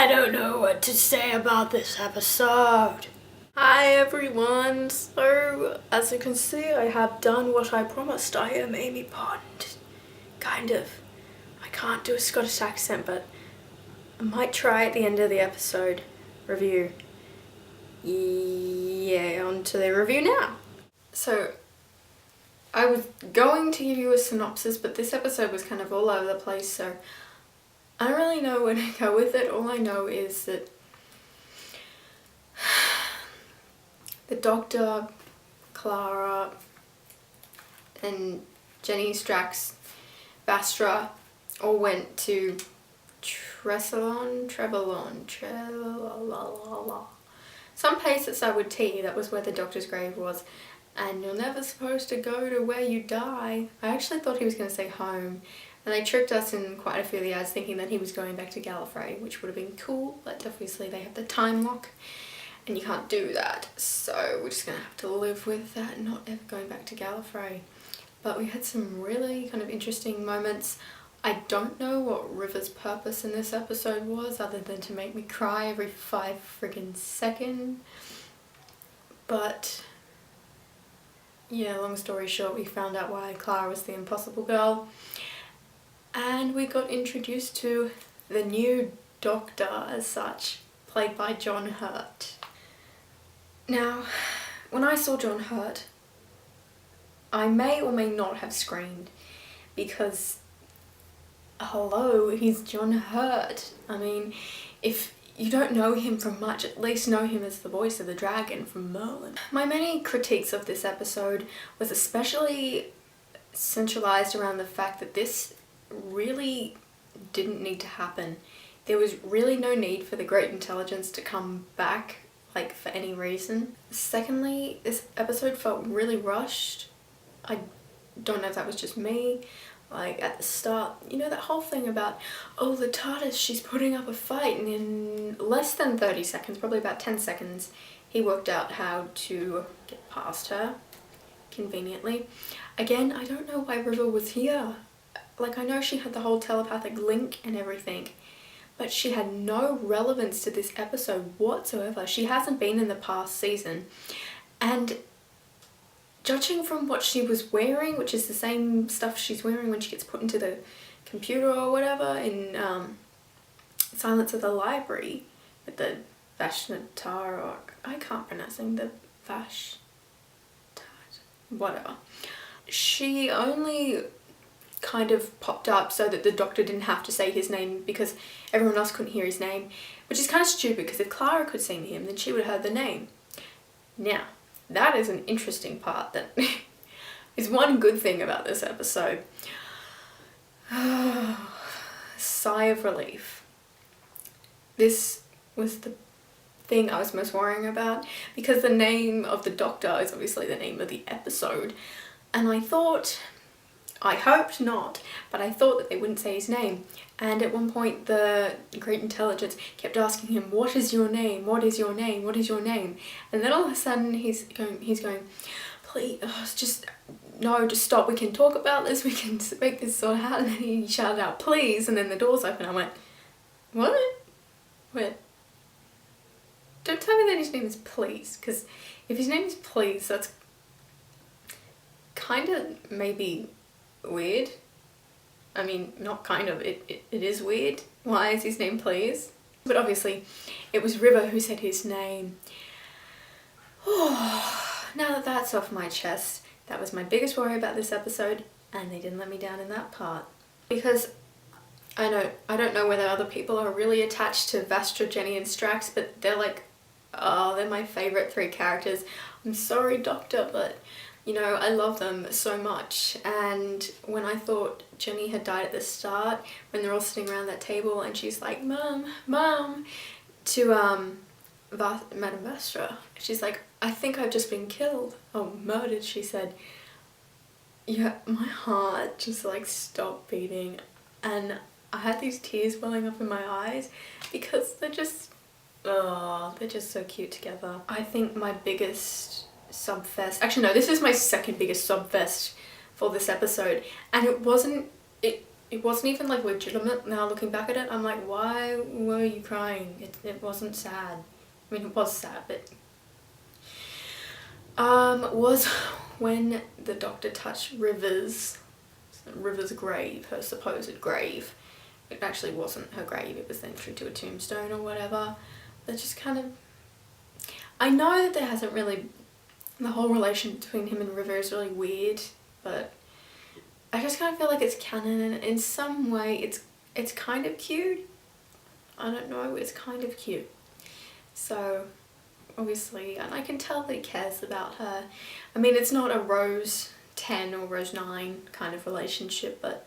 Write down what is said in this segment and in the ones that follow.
I don't know what to say about this episode. Hi everyone, so as you can see I have done what I promised. I am Amy Pond. Kind of. I can't do a Scottish accent, but I might try at the end of the episode review. Yeah, on to the review now. So, I was going to give you a synopsis, but this episode was kind of all over the place, so I don't really know where to go with it. All I know is that the doctor, Clara, and Jenny, Strax, Vastra all went to Trebalon, some place that started with T. That was where the doctor's grave was. And you're never supposed to go to where you die. I actually thought he was going to say home. And they tricked us in quite a few of the ads thinking that he was going back to Gallifrey, which would have been cool, but obviously they have the time lock and you can't do that. So we're just going to have to live with that, not ever going back to Gallifrey. But we had some really kind of interesting moments. I don't know what River's purpose in this episode was, other than to make me cry every 5 friggin' seconds. But yeah, long story short, we found out why Clara was the impossible girl. And we got introduced to the new doctor as such, played by John Hurt. Now, when I saw John Hurt, I may or may not have screamed because, hello, he's John Hurt. I mean, if you don't know him from much, at least know him as the voice of the dragon from Merlin. My many critiques of this episode was especially centralized around the fact that this really didn't need to happen. There was really no need for the Great Intelligence to come back, like, for any reason. Secondly, this episode felt really rushed. I don't know if that was just me. Like, at the start, you know, that whole thing about, oh, the TARDIS, she's putting up a fight, and in less than 30 seconds, probably about 10 seconds, he worked out how to get past her, conveniently. Again, I don't know why River was here. Like, I know she had the whole telepathic link and everything, but she had no relevance to this episode whatsoever. She hasn't been in the past season, and judging from what she was wearing, which is the same stuff she's wearing when she gets put into the computer or whatever in Silence of the Library, with the Vashnatar, or I can't pronounce it, the Vash, whatever. She only kind of popped up so that the doctor didn't have to say his name because everyone else couldn't hear his name, which is kind of stupid because if Clara could see him, then she would have heard the name. Now, that is an interesting part that is one good thing about this episode. Sigh of relief. This was the thing I was most worrying about because the name of the doctor is obviously the name of the episode, and I hoped not, but I thought that they wouldn't say his name. And at one point the Great Intelligence kept asking him, what is your name? What is your name? What is your name? And then all of a sudden he's going, please, just stop. We can talk about this. We can make this sort out. And then he shouted out, please. And then the doors open. I went, what? Wait. Don't tell me that his name is Please, because if his name is Please, that's kind of maybe weird. I mean, not kind of, it is weird. Why is his name Please? But obviously it was River who said his name. Oh, now that that's off my chest, that was my biggest worry about this episode, and they didn't let me down in that part. Because I don't know whether other people are really attached to Vastra, Jenny and Strax, but they're like, oh, they're my favourite 3 characters. I'm sorry, Doctor, but you know, I love them so much. And when I thought Jenny had died at the start, when they're all sitting around that table and she's like, Mum, Mum, to Madame Vastra, she's like, I think I've just been killed. Oh, murdered, she said. Yeah, my heart just like stopped beating, and I had these tears welling up in my eyes because they're just so cute together. I think my biggest subfest, actually no, this is my second biggest subfest for this episode, and it it wasn't even like legitimate. Now looking back at it, I'm like, why were you crying? It wasn't sad. I mean, it was sad, but was when the doctor touched River's grave, her supposed grave. It actually wasn't her grave, it was the entry to a tombstone or whatever. That just kind of, I know that there hasn't really, the whole relation between him and River is really weird, but I just kind of feel like it's canon, and in some way it's kind of cute. I don't know, it's kind of cute. So obviously, and I can tell that he cares about her. I mean, it's not a Rose 10 or Rose 9 kind of relationship, but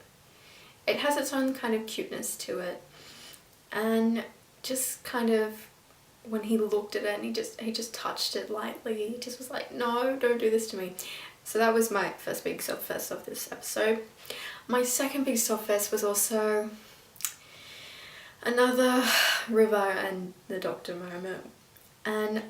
it has its own kind of cuteness to it. And just kind of, when he looked at it and he just touched it lightly, he just was like, no, don't do this to me. So that was my first big sob-fest of this episode. My second big sob-fest was also another River and the Doctor moment. And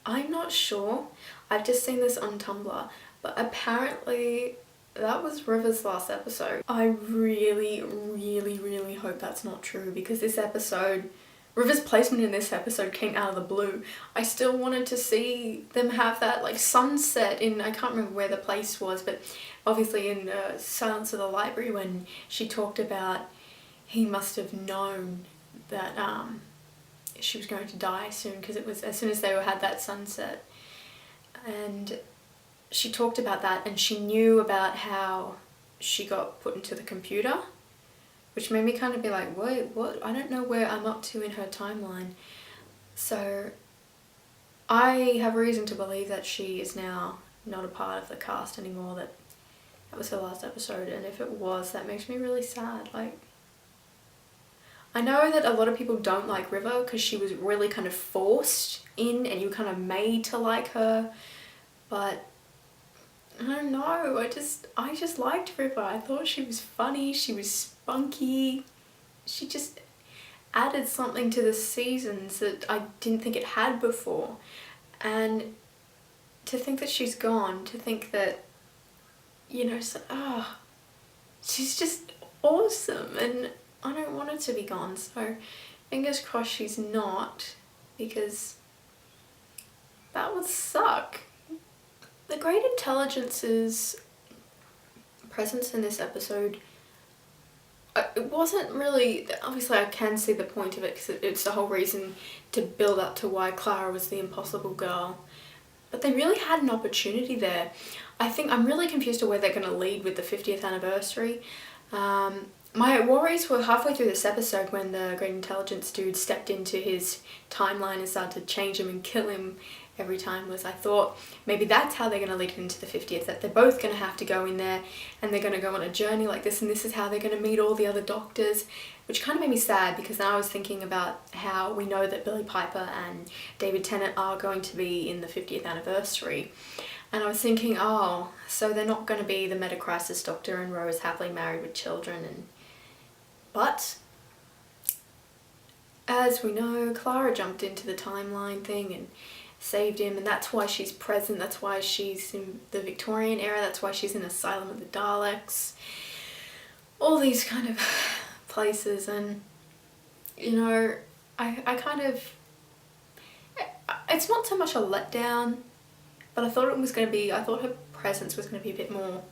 I'm not sure, I've just seen this on Tumblr, but apparently that was River's last episode. I really, really, really hope that's not true, because this episode, River's placement in this episode came out of the blue. I still wanted to see them have that like sunset in, I can't remember where the place was, but obviously in Silence of the Library, when she talked about he must have known that she was going to die soon, because it was as soon as they had that sunset. And she talked about that, and she knew about how she got put into the computer, which made me kind of be like, wait, what? I don't know where I'm up to in her timeline. So I have reason to believe that she is now not a part of the cast anymore, that was her last episode, and if it was, that makes me really sad. Like, I know that a lot of people don't like River because she was really kind of forced in and you kind of made to like her, but I don't know, I just liked River. I thought she was funny, she was spunky, she just added something to the seasons that I didn't think it had before. And to think that she's gone, to think that, you know, so, she's just awesome, and I don't want her to be gone, so fingers crossed she's not, because that would suck. The Great Intelligence's presence in this episode, it wasn't really, obviously I can see the point of it because it's the whole reason to build up to why Clara was the impossible girl, but they really had an opportunity there. I think I'm really confused to where they're going to lead with the 50th anniversary. My worries were halfway through this episode when the Great Intelligence dude stepped into his timeline and started to change him and kill him every time, was I thought maybe that's how they're going to lead into the 50th, that they're both going to have to go in there and they're going to go on a journey like this, and this is how they're going to meet all the other doctors, which kind of made me sad, because now I was thinking about how we know that Billie Piper and David Tennant are going to be in the 50th anniversary, and I was thinking, oh, so they're not going to be the meta-crisis Doctor and Rose happily married with children, but as we know, Clara jumped into the timeline thing and saved him, and that's why she's present, that's why she's in the Victorian era, that's why she's in Asylum of the Daleks, all these kind of places. And you know, I kind of, it's not so much a letdown, but I thought it was going to be, I thought her presence was going to be a bit more,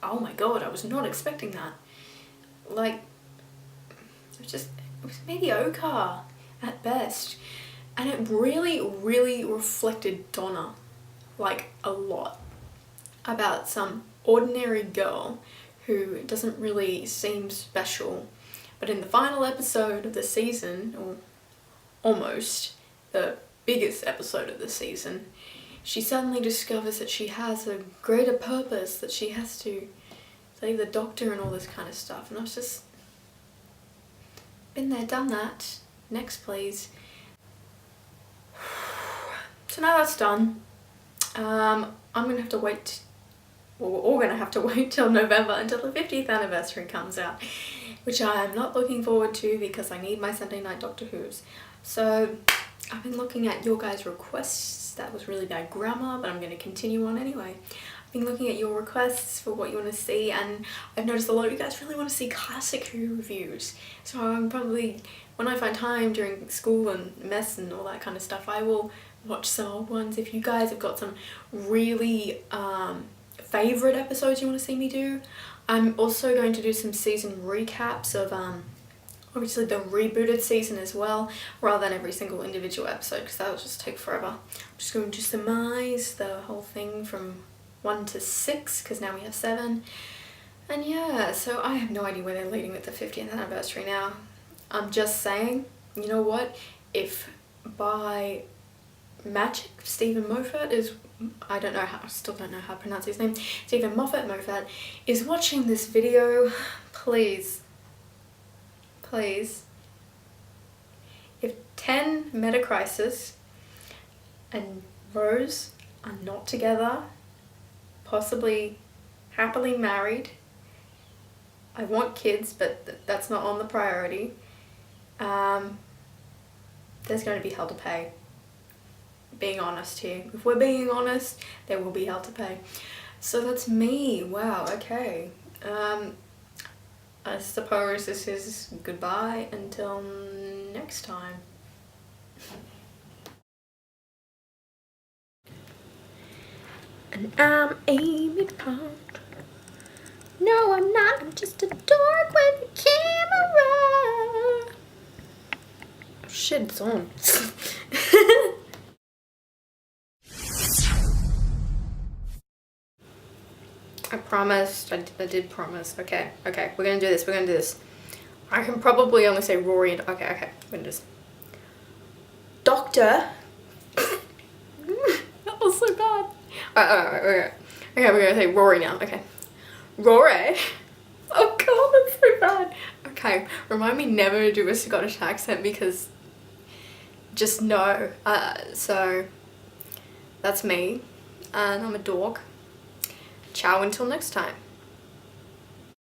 oh my god, I was not expecting that. Like, it was mediocre at best. And it really, really reflected Donna, like, a lot, about some ordinary girl who doesn't really seem special, but in the final episode of the season, or almost the biggest episode of the season, she suddenly discovers that she has a greater purpose, that she has to save the Doctor and all this kind of stuff. And I was just, been there, done that, next please. So now that's done, I'm gonna have to wait, well, we're all gonna have to wait till November until the 50th anniversary comes out, which I'm not looking forward to because I need my Sunday night Doctor Who's. So I've been looking at your guys' requests. That was really bad grammar, but I'm gonna continue on anyway. I've been looking at your requests for what you want to see, and I've noticed a lot of you guys really want to see classic Who reviews. So I'm probably, when I find time during school and mess and all that kind of stuff, I will watch some old ones. If you guys have got some really favourite episodes you want to see me do, I'm also going to do some season recaps of obviously the rebooted season as well, rather than every single individual episode, because that will just take forever. I'm just going to surmise the whole thing from 1 to 6, because now we have 7. And yeah, so I have no idea where they're leading with the 50th anniversary now. I'm just saying, you know what, if by magic Stephen Moffat is, I still don't know how to pronounce his name, Stephen Moffat is watching this video, please, if 10 Metacrisis and Rose are not together, possibly happily married, I want kids, but that's not on the priority, there's going to be hell to pay. Being honest here. If we're being honest, there will be hell to pay. So that's me. Wow, okay. I suppose this is goodbye until next time. And I'm Amy Pond. No, I'm not. I'm just a dork with a camera. Oh, shit, it's on. I promised. I did promise. Okay, we're gonna do this. I can probably only say Rory and... Okay, we're gonna do this. Doctor. That was so bad. Okay, we're gonna say Rory now. Okay. Rory. Oh god, that's so bad. Okay, remind me never to do a Scottish accent, because just no. So that's me, and I'm a dog. Ciao until next time.